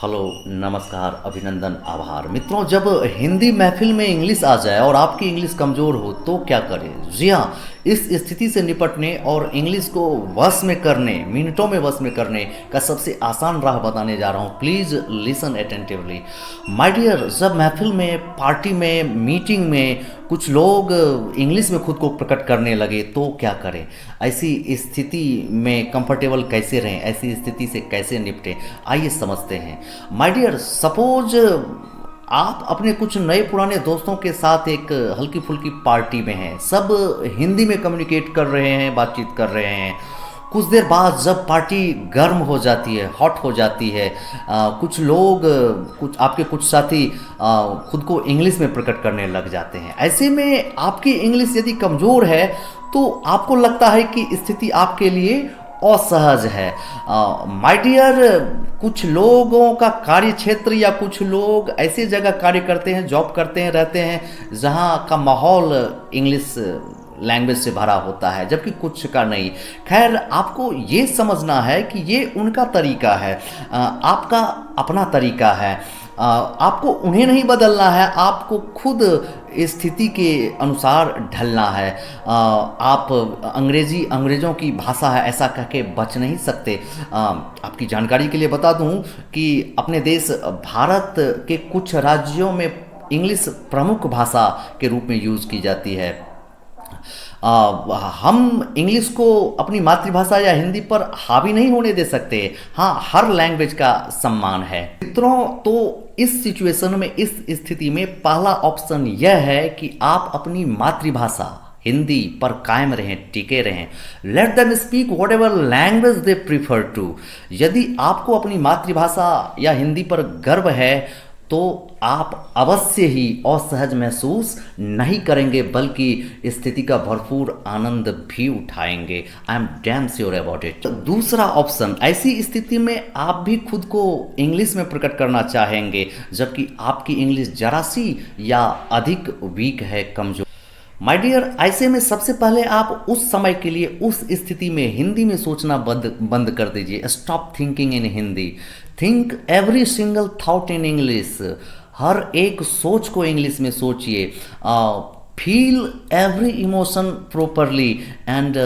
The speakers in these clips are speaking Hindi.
हेलो, नमस्कार, अभिनंदन, आभार। मित्रों, जब हिंदी महफिल में इंग्लिश आ जाए और आपकी इंग्लिश कमज़ोर हो तो क्या करें? जी हाँ, इस स्थिति से निपटने और इंग्लिश को वश में करने, मिनटों में वश में करने का सबसे आसान राह बताने जा रहा हूँ। Please listen attentively my dear. जब महफिल में, पार्टी में, मीटिंग में कुछ लोग इंग्लिश में खुद को प्रकट करने लगे तो क्या करें? ऐसी स्थिति में कंफर्टेबल कैसे रहें? ऐसी स्थिति से कैसे निपटें? आइए समझते हैं। माय डियर, सपोज आप अपने कुछ नए पुराने दोस्तों के साथ एक हल्की फुल्की पार्टी में हैं। सब हिंदी में कम्युनिकेट कर रहे हैं, बातचीत कर रहे हैं। कुछ देर बाद जब पार्टी गर्म हो जाती है, हॉट हो जाती है, कुछ लोग, कुछ आपके कुछ साथी खुद को इंग्लिश में प्रकट करने लग जाते हैं। ऐसे में आपकी इंग्लिश यदि कमज़ोर है तो आपको लगता है कि स्थिति आपके लिए असहज है। माय डियर, कुछ लोगों का कार्य क्षेत्र या कुछ लोग ऐसी जगह कार्य करते हैं, जॉब करते हैं, रहते हैं जहाँ का माहौल इंग्लिश लैंग्वेज से भरा होता है, जबकि कुछ का नहीं। खैर, आपको ये समझना है कि ये उनका तरीका है, आपका अपना तरीका है। आपको उन्हें नहीं बदलना है, आपको खुद स्थिति के अनुसार ढलना है। आप अंग्रेज़ों की भाषा है ऐसा कह के बच नहीं सकते। आपकी जानकारी के लिए बता दूं कि अपने देश भारत के कुछ राज्यों में इंग्लिश प्रमुख भाषा के रूप में यूज़ की जाती है। हम इंग्लिश को अपनी मातृभाषा या हिंदी पर हावी नहीं होने दे सकते। हाँ, हर लैंग्वेज का सम्मान है। मित्रों, तो इस सिचुएशन में, इस स्थिति में पहला ऑप्शन यह है कि आप अपनी मातृभाषा हिंदी पर कायम रहें, टिके रहें। Let them speak whatever language they prefer to. यदि आपको अपनी मातृभाषा या हिंदी पर गर्व है तो आप अवश्य ही असहज महसूस नहीं करेंगे, बल्कि स्थिति का भरपूर आनंद भी उठाएंगे। आई am damn sure about it. दूसरा ऑप्शन, ऐसी स्थिति में आप भी खुद को इंग्लिश में प्रकट करना चाहेंगे जबकि आपकी इंग्लिश जरा सी या अधिक वीक है, कमजोर। माय डियर, ऐसे में सबसे पहले आप उस समय के लिए, उस स्थिति में हिंदी में सोचना बंद कर दीजिए। Stop thinking in Hindi, think every single thought in English. हर एक सोच को इंग्लिश में सोचिए। Feel every emotion properly and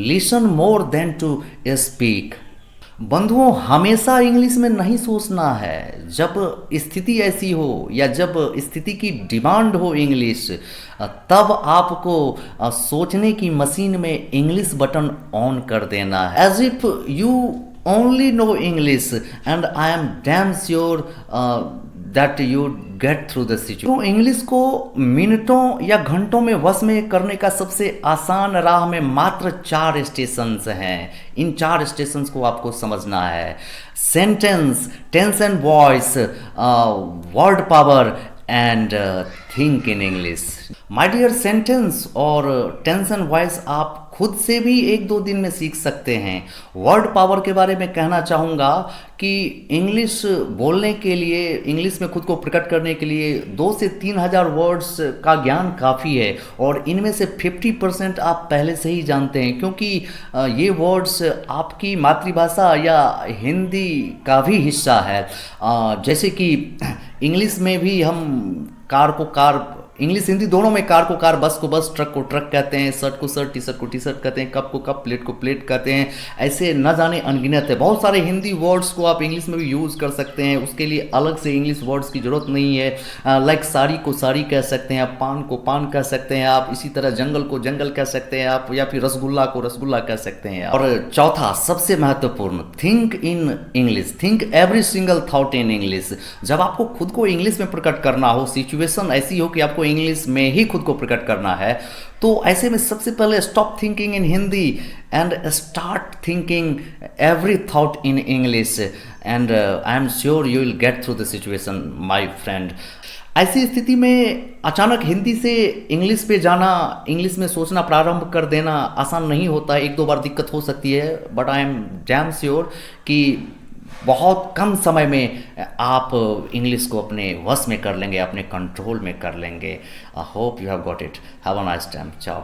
listen more than to speak. बंधुओं, हमेशा इंग्लिश में नहीं सोचना है। जब स्थिति ऐसी हो या जब स्थिति की डिमांड हो इंग्लिश, तब आपको सोचने की मशीन में इंग्लिश बटन ऑन कर देना है। As if you only know English and I am damn sure that you get through the situation. तो इंग्लिश को मिनटों या घंटों में वश में करने का सबसे आसान राह में मात्र 4 स्टेशंस हैं। इन 4 स्टेशंस को आपको समझना है। Sentence, tense and voice, word power and think in English. My dear, sentence और टेंस एंड वॉइस आप खुद से भी 1-2 दिन में सीख सकते हैं। वर्ड पावर के बारे में कहना चाहूँगा कि इंग्लिश बोलने के लिए, इंग्लिश में खुद को प्रकट करने के लिए 2 से 3 हज़ार वर्ड्स का ज्ञान काफ़ी है और इनमें से 50% आप पहले से ही जानते हैं, क्योंकि ये वर्ड्स आपकी मातृभाषा या हिंदी का भी हिस्सा है। जैसे कि इंग्लिश में भी हम कार को कार, इंग्लिश हिंदी दोनों में कार को कार, बस को बस, ट्रक को ट्रक कहते हैं, शर्ट को शर्ट, टी शर्ट को टी शर्ट कहते हैं, कप को कप, प्लेट को प्लेट कहते हैं। ऐसे न जाने अनगिनत है। बहुत सारे हिंदी वर्ड्स को आप इंग्लिश में भी यूज़ कर सकते हैं, उसके लिए अलग से इंग्लिश वर्ड्स की ज़रूरत नहीं है। लाइक साड़ी को साड़ी कह सकते हैं आप, पान को पान कह सकते हैं आप, इसी तरह जंगल को जंगल कह सकते हैं आप, या फिर रसगुल्ला को रसगुल्ला कह सकते हैं। और चौथा, सबसे महत्वपूर्ण, think in English, think every single thought in English. जब आपको खुद को इंग्लिश में प्रकट करना हो, सिचुएशन ऐसी हो कि आपको इंग्लिश में ही खुद को प्रकट करना है, तो ऐसे में सबसे पहले stop thinking in Hindi and start thinking every thought in English and I am sure you will get through the situation my friend. ऐसी स्थिति में अचानक हिंदी से इंग्लिश पे जाना, इंग्लिश में सोचना प्रारंभ कर देना आसान नहीं होता है। 1-2 बार दिक्कत हो सकती है, but I am damn sure कि बहुत कम समय में आप इंग्लिश को अपने वश में कर लेंगे, अपने कंट्रोल में कर लेंगे। I hope you have got it. Have a nice time. चाओ।